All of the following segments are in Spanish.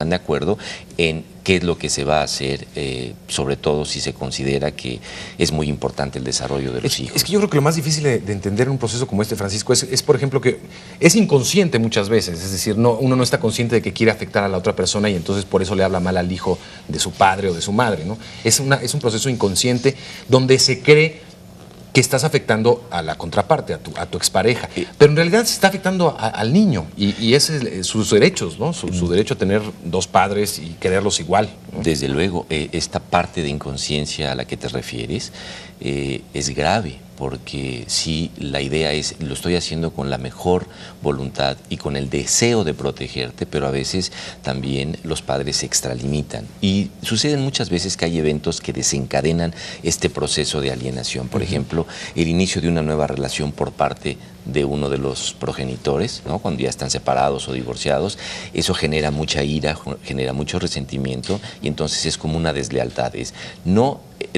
de acuerdo en qué es lo que se va a hacer, sobre todo si se considera que es muy importante el desarrollo de los hijos. Es que yo creo que lo más difícil de entender en un proceso como este, Francisco, es, por ejemplo, que es inconsciente muchas veces. Es decir, uno no está consciente de que quiere afectar a la otra persona y entonces por eso le habla mal al hijo de su padre o de su madre, ¿no? Es un proceso inconsciente donde se cree que estás afectando a la contraparte, a tu expareja. Pero en realidad se está afectando al niño y ese es sus derechos, ¿no? Su derecho a tener dos padres y quererlos igual, ¿no? Desde luego, esta parte de inconsciencia a la que te refieres es grave, porque sí, la idea es, lo estoy haciendo con la mejor voluntad y con el deseo de protegerte, pero a veces también los padres se extralimitan. Y suceden muchas veces que hay eventos que desencadenan este proceso de alienación. Por ejemplo, el inicio de una nueva relación por parte de uno de los progenitores, ¿no? Cuando ya están separados o divorciados, eso genera mucha ira, genera mucho resentimiento y entonces es como una deslealtad.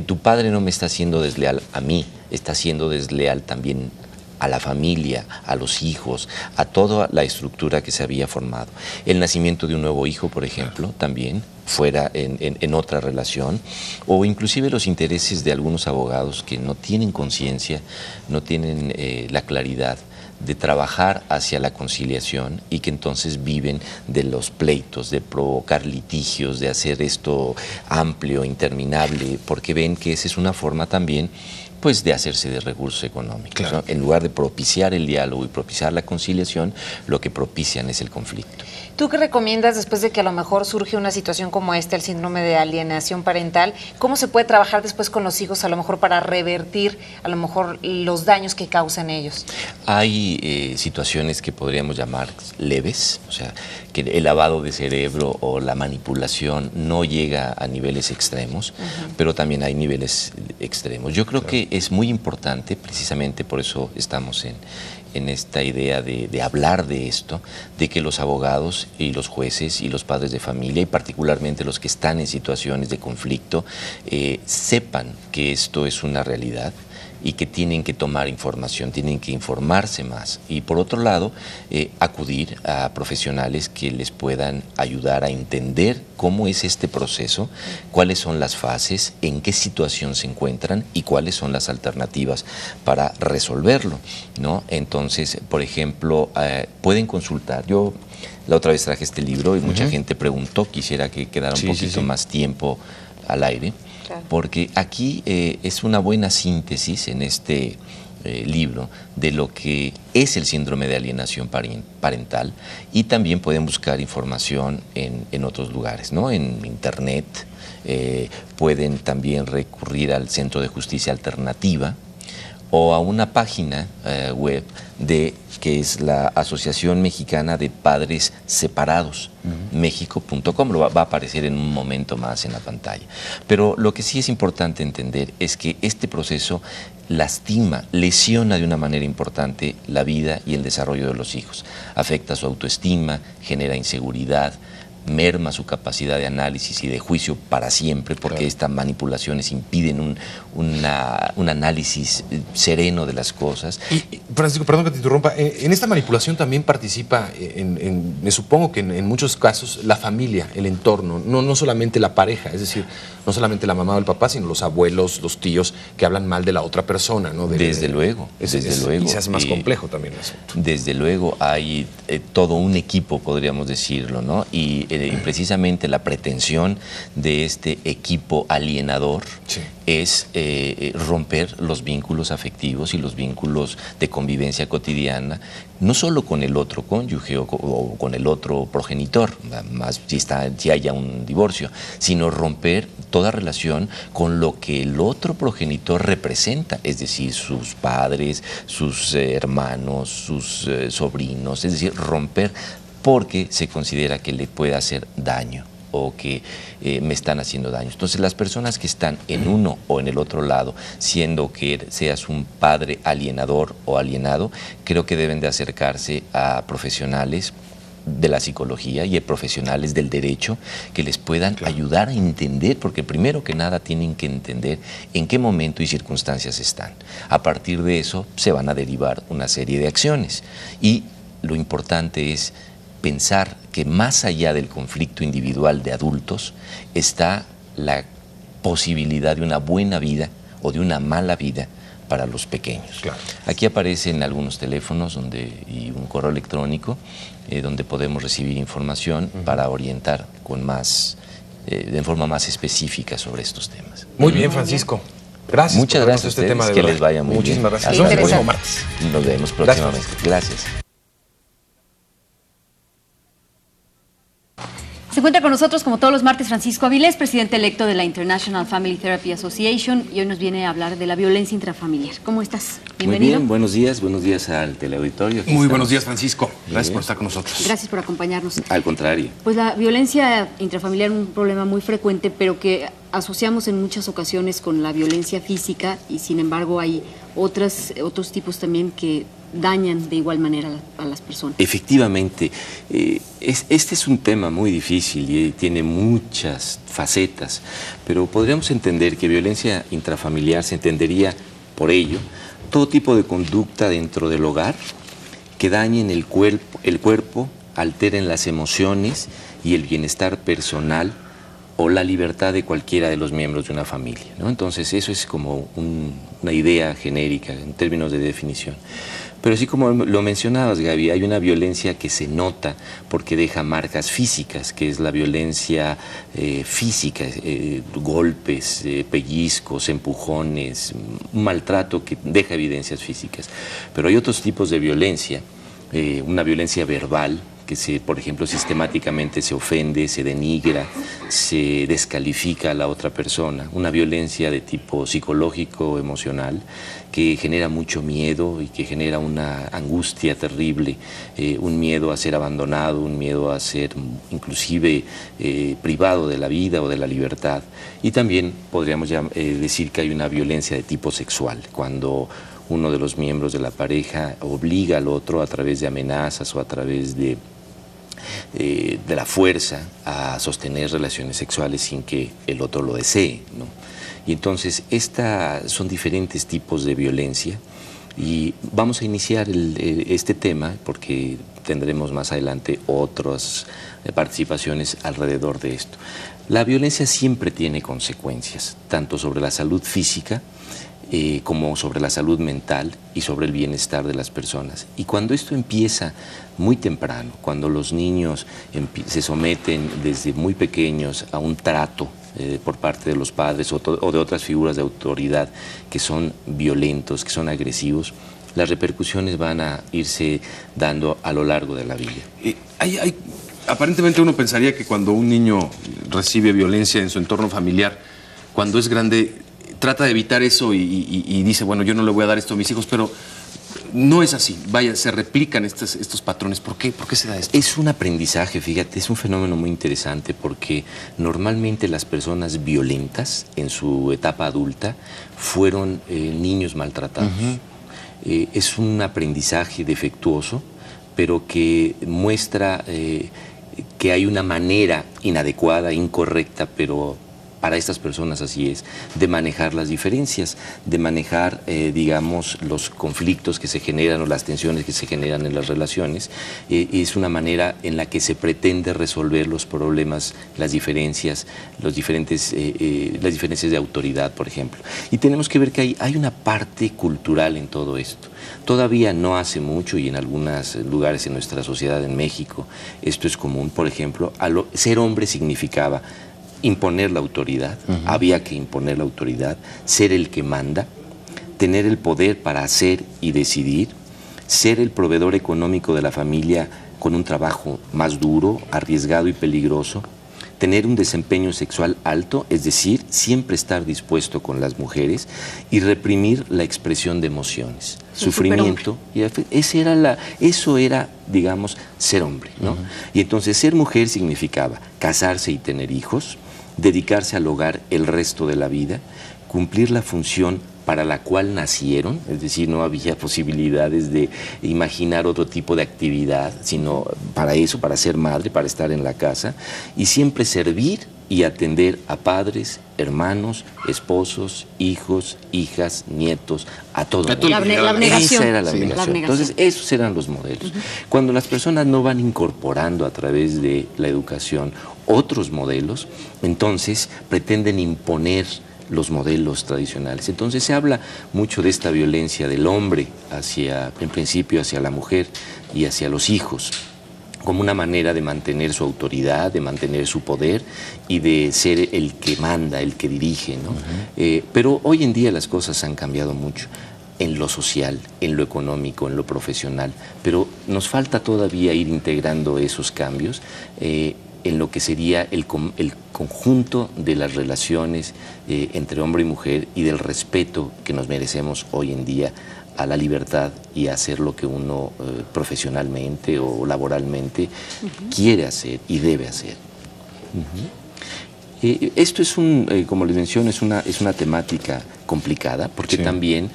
Tu padre no me está haciendo desleal a mí, está siendo desleal también a la familia, a los hijos, a toda la estructura que se había formado. El nacimiento de un nuevo hijo, por ejemplo, también fuera en otra relación, o inclusive los intereses de algunos abogados que no tienen conciencia, no tienen la claridad de trabajar hacia la conciliación y que entonces viven de los pleitos, de provocar litigios, de hacer esto amplio, interminable, porque ven que esa es una forma también pues de hacerse de recursos económicos. Claro. ¿No? En lugar de propiciar el diálogo y propiciar la conciliación, lo que propician es el conflicto. ¿Tú qué recomiendas después de que a lo mejor surge una situación como esta, el síndrome de alienación parental? ¿Cómo se puede trabajar después con los hijos a lo mejor para revertir a lo mejor los daños que causan ellos? Hay situaciones que podríamos llamar leves, o sea, que el lavado de cerebro o la manipulación no llega a niveles extremos, pero también hay niveles extremos. Yo creo que es muy importante, precisamente por eso estamos en esta idea de hablar de esto, de que los abogados y los jueces y los padres de familia, y particularmente los que están en situaciones de conflicto, sepan que esto es una realidad y que tienen que tomar información, tienen que informarse más. Y por otro lado, acudir a profesionales que les puedan ayudar a entender cómo es este proceso, cuáles son las fases, en qué situación se encuentran y cuáles son las alternativas para resolverlo, ¿no? Entonces, por ejemplo, pueden consultar. Yo la otra vez traje este libro y mucha gente preguntó, quisiera que quedara un poquito más tiempo al aire. Claro. Porque aquí es una buena síntesis en este libro de lo que es el síndrome de alienación parental, y también pueden buscar información en otros lugares, ¿no? En internet, pueden también recurrir al Centro de Justicia Alternativa o a una página web que es la Asociación Mexicana de Padres Separados, México.com, va a aparecer en un momento más en la pantalla. Pero lo que sí es importante entender es que este proceso lastima, lesiona de una manera importante la vida y el desarrollo de los hijos. Afecta su autoestima, genera inseguridad, merma su capacidad de análisis y de juicio para siempre, porque estas manipulaciones impiden un análisis sereno de las cosas. Y, Francisco, perdón que te interrumpa, en esta manipulación también participa, me supongo que en muchos casos, la familia, el entorno, no solamente la pareja, es decir, no solamente la mamá o el papá, sino los abuelos, los tíos, que hablan mal de la otra persona, ¿no? Desde luego. Y se hace más complejo también el asunto. Desde luego, hay todo un equipo, podríamos decirlo, ¿no? Y precisamente la pretensión de este equipo alienador es romper los vínculos afectivos y los vínculos de convivencia cotidiana, no solo con el otro cónyuge o con el otro progenitor, más si haya un divorcio, sino romper toda relación con lo que el otro progenitor representa, es decir, sus padres, sus hermanos, sus sobrinos, es decir, romper porque se considera que le puede hacer daño o que me están haciendo daño. Entonces, las personas que están en uno o en el otro lado, siendo que seas un padre alienador o alienado, creo que deben de acercarse a profesionales de la psicología y a profesionales del derecho que les puedan ayudar a entender, porque primero que nada tienen que entender en qué momento y circunstancias están. A partir de eso se van a derivar una serie de acciones y lo importante es pensar que más allá del conflicto individual de adultos está la posibilidad de una buena vida o de una mala vida para los pequeños. Claro. Aquí aparecen algunos teléfonos y un correo electrónico donde podemos recibir información para orientar con más, de forma más específica sobre estos temas. Muy bien, Francisco. Gracias. Muchas por gracias a este ustedes, tema de que verdad. les vaya muy Muchísimas bien. gracias. Sí, Nos vemos el interesante. próximo martes. Nos vemos próximamente. Gracias. Se encuentra con nosotros, como todos los martes, Francisco Avilés, presidente electo de la International Family Therapy Association, y hoy nos viene a hablar de la violencia intrafamiliar. ¿Cómo estás? Bienvenido. Muy bien, buenos días al teleauditorio. Aquí Muy estamos. buenos días, Francisco. Gracias Bien. por estar con nosotros. Gracias por acompañarnos. Al contrario. Pues la violencia intrafamiliar es un problema muy frecuente, pero que asociamos en muchas ocasiones con la violencia física, y sin embargo hay otros tipos también que dañan de igual manera a las personas. Efectivamente, este es un tema muy difícil y tiene muchas facetas, pero podríamos entender que violencia intrafamiliar se entendería por ello todo tipo de conducta dentro del hogar que dañen el cuerpo, alteren las emociones y el bienestar personal o la libertad de cualquiera de los miembros de una familia, ¿no? Entonces eso es como una idea genérica en términos de definición. Pero así como lo mencionabas, Gaby, hay una violencia que se nota porque deja marcas físicas, que es la violencia física, golpes, pellizcos, empujones, un maltrato que deja evidencias físicas. Pero hay otros tipos de violencia, una violencia verbal, que por ejemplo, sistemáticamente se ofende, se denigra, se descalifica a la otra persona. Una violencia de tipo psicológico, emocional, que genera mucho miedo y que genera una angustia terrible, un miedo a ser abandonado, un miedo a ser inclusive privado de la vida o de la libertad. Y también podríamos decir que hay una violencia de tipo sexual, cuando uno de los miembros de la pareja obliga al otro a través de amenazas o a través de la fuerza a sostener relaciones sexuales sin que el otro lo desee, ¿no? Y entonces son diferentes tipos de violencia y vamos a iniciar este tema porque tendremos más adelante otras participaciones alrededor de esto. La violencia siempre tiene consecuencias, tanto sobre la salud física como sobre la salud mental y sobre el bienestar de las personas. Y cuando esto empieza muy temprano, cuando los niños se someten desde muy pequeños a un trato por parte de los padres o de otras figuras de autoridad que son violentos, que son agresivos, las repercusiones van a irse dando a lo largo de la vida. Aparentemente uno pensaría que cuando un niño recibe violencia en su entorno familiar, cuando es grande, trata de evitar eso y dice, bueno, yo no le voy a dar esto a mis hijos, pero no es así. Vaya, se replican estos patrones. ¿Por qué se da esto? Es un aprendizaje, fíjate, es un fenómeno muy interesante porque normalmente las personas violentas en su etapa adulta fueron niños maltratados. Es un aprendizaje defectuoso, pero que muestra que hay una manera inadecuada, incorrecta, pero para estas personas así es, de manejar las diferencias, de manejar, digamos, los conflictos que se generan o las tensiones que se generan en las relaciones. Es una manera en la que se pretende resolver los problemas, las diferencias, las diferencias de autoridad, por ejemplo. Y tenemos que ver que hay una parte cultural en todo esto. Todavía no hace mucho, y en algunos lugares en nuestra sociedad, en México, esto es común. Por ejemplo, ser hombre significaba imponer la autoridad, había que imponer la autoridad, ser el que manda, tener el poder para hacer y decidir, ser el proveedor económico de la familia con un trabajo más duro, arriesgado y peligroso, tener un desempeño sexual alto, es decir, siempre estar dispuesto con las mujeres y reprimir la expresión de emociones, sufrimiento. Y eso era, digamos, ser hombre, ¿no? Y entonces ser mujer significaba casarse y tener hijos, dedicarse al hogar el resto de la vida, cumplir la función para la cual nacieron, es decir, no había posibilidades de imaginar otro tipo de actividad, sino para eso, para ser madre, para estar en la casa, y siempre servir y atender a padres, hermanos, esposos, hijos, hijas, nietos, a todo el mundo. La abnegación. Esa era la Sí, abnegación. la abnegación. Entonces, esos eran los modelos. Cuando las personas no van incorporando a través de la educación otros modelos, entonces pretenden imponer los modelos tradicionales. Entonces se habla mucho de esta violencia del hombre hacia, en principio, hacia la mujer y hacia los hijos, como una manera de mantener su autoridad, de mantener su poder y de ser el que manda, el que dirige, ¿no? Pero hoy en día las cosas han cambiado mucho en lo social, en lo económico, en lo profesional, pero nos falta todavía ir integrando esos cambios en lo que sería el conjunto de las relaciones entre hombre y mujer y del respeto que nos merecemos hoy en día a la libertad y a hacer lo que uno profesionalmente o laboralmente quiere hacer y debe hacer. Esto es como les menciono, es una temática complicada porque también,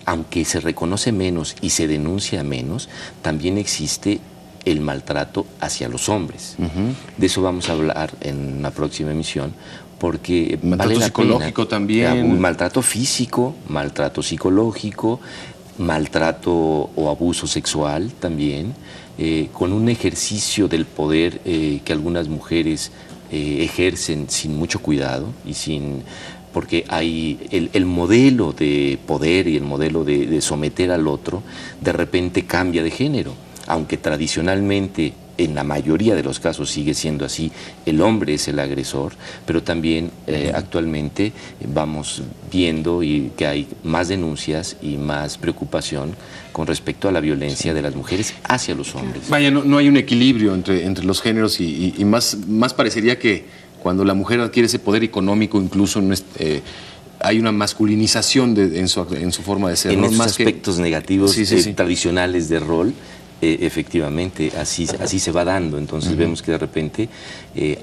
aunque se reconoce menos y se denuncia menos, también existe el maltrato hacia los hombres. De eso vamos a hablar en una próxima emisión, porque maltrato vale la psicológico pena. también. Un maltrato físico, maltrato psicológico, maltrato o abuso sexual también, con un ejercicio del poder que algunas mujeres ejercen sin mucho cuidado y sin... porque hay el modelo de poder y el modelo de someter al otro de repente cambia de género, aunque tradicionalmente en la mayoría de los casos sigue siendo así, el hombre es el agresor, pero también actualmente vamos viendo que hay más denuncias y más preocupación con respecto a la violencia de las mujeres hacia los hombres. Vaya, no hay un equilibrio entre los géneros y más parecería que cuando la mujer adquiere ese poder económico, incluso hay una masculinización en su forma de ser. En ¿no? esos más aspectos negativos sí. tradicionales de rol, efectivamente, así se va dando. Entonces vemos que de repente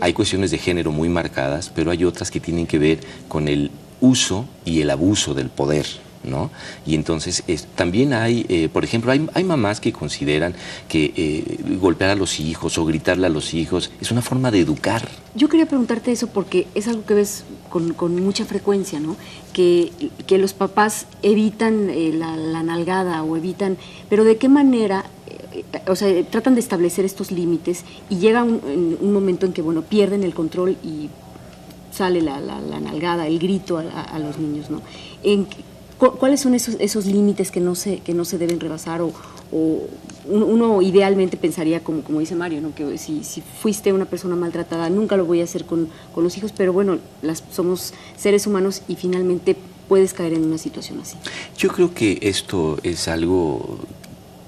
hay cuestiones de género muy marcadas, pero hay otras que tienen que ver con el uso y el abuso del poder, ¿no? Y entonces también hay, por ejemplo, hay mamás que consideran que golpear a los hijos o gritarle a los hijos es una forma de educar. Yo quería preguntarte eso porque es algo que ves con mucha frecuencia, ¿no? Que los papás evitan la nalgada o evitan, pero ¿de qué manera? O sea, tratan de establecer estos límites y llega un momento en que, bueno, pierden el control y sale la nalgada, el grito a los niños, ¿no? ¿Cuáles son esos límites que no se deben rebasar? O uno idealmente pensaría, como dice Mario, ¿no? Que si fuiste una persona maltratada, nunca lo voy a hacer con los hijos, pero bueno, somos seres humanos y finalmente puedes caer en una situación así. Yo creo que esto es algo,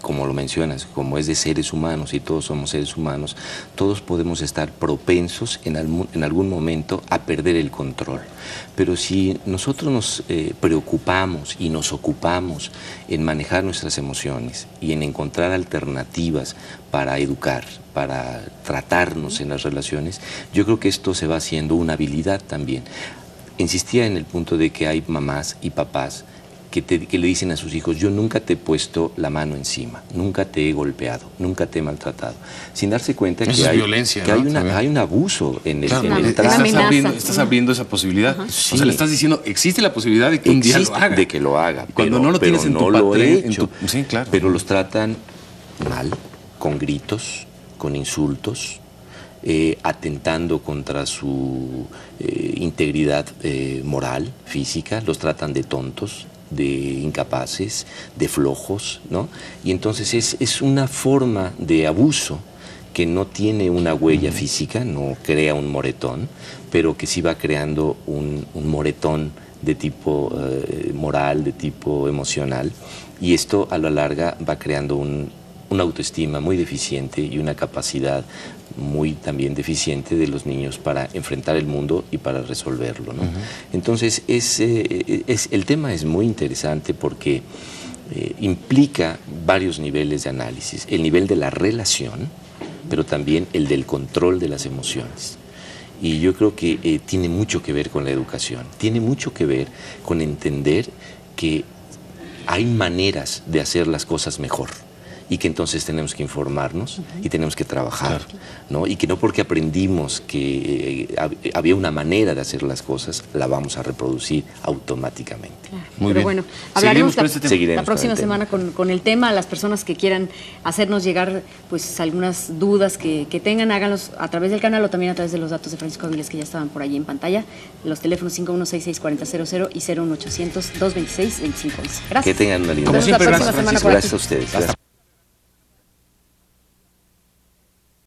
como lo mencionas, como es de seres humanos y todos somos seres humanos, todos podemos estar propensos en algún momento a perder el control. Pero si nosotros nos preocupamos y nos ocupamos en manejar nuestras emociones y en encontrar alternativas para educar, para tratarnos en las relaciones, yo creo que esto se va haciendo una habilidad también. Insistía en el punto de que hay mamás y papás que le dicen a sus hijos: yo nunca te he puesto la mano encima, nunca te he golpeado, nunca te he maltratado, sin darse cuenta que hay violencia, que ¿no? hay un abuso en el trato. Estás abriendo esa posibilidad. Sí. O sea, le estás diciendo, existe la posibilidad de que un día lo haga. De que lo haga. Cuando no lo tienes en tu patrón, sí, claro. Pero los tratan mal, con gritos, con insultos, atentando contra su integridad moral, física, los tratan de tontos, de incapaces, de flojos, ¿no? Y entonces es una forma de abuso que no tiene una huella física, no crea un moretón, pero que sí va creando un moretón de tipo moral, de tipo emocional, y esto a la larga va creando una autoestima muy deficiente y una capacidad muy también deficiente de los niños para enfrentar el mundo y para resolverlo, ¿no? Entonces el tema es muy interesante porque implica varios niveles de análisis: el nivel de la relación, pero también el del control de las emociones. Y yo creo que tiene mucho que ver con la educación, tiene mucho que ver con entender que hay maneras de hacer las cosas mejor y que entonces tenemos que informarnos y tenemos que trabajar, ¿no? Y que no porque aprendimos que había una manera de hacer las cosas, la vamos a reproducir automáticamente. Muy Pero bien. bueno, hablaremos Seguiremos con este tema. Seguiremos la próxima con el tema. semana con el tema. A las personas que quieran hacernos llegar pues algunas dudas que tengan, háganlos a través del canal o también a través de los datos de Francisco Aviles que ya estaban por allí en pantalla. Los teléfonos 5166-4000 y 01800-226-2511. Gracias. Que tengan una linda Como Nos vemos siempre, la próxima gracias, semana Francisco. por aquí. Gracias a ustedes. Gracias.